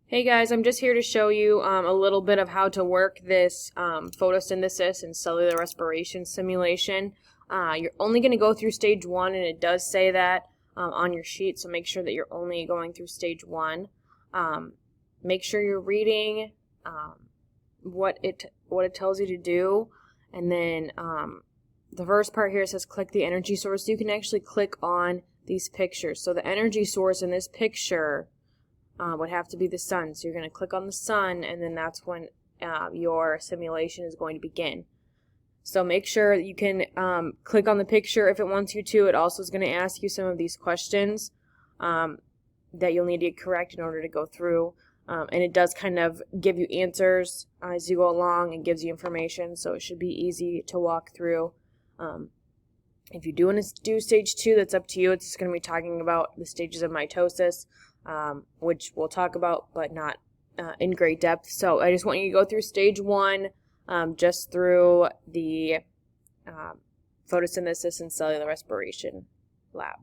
Hey guys, I'm just here to show you a little bit of how to work this photosynthesis and cellular respiration simulation. You're only going to go through stage 1, and it does say that on your sheet, so make sure that you're only going through stage 1. Make sure you're reading what it tells you to do, and then the first part here says click the energy source. You can actually click on these pictures. So the energy source in this picture would have to be the sun. So you're going to click on the sun, and then that's when your simulation is going to begin. So make sure you can click on the picture if it wants you to. It also is going to ask you some of these questions that you'll need to get correct in order to go through. And it does kind of give you answers as you go along and gives you information, so it should be easy to walk through. If you do want to do stage 2, that's up to you. It's just going to be talking about the stages of mitosis, which we'll talk about, but not in great depth. So I just want you to go through stage 1, just through the photosynthesis and cellular respiration lab.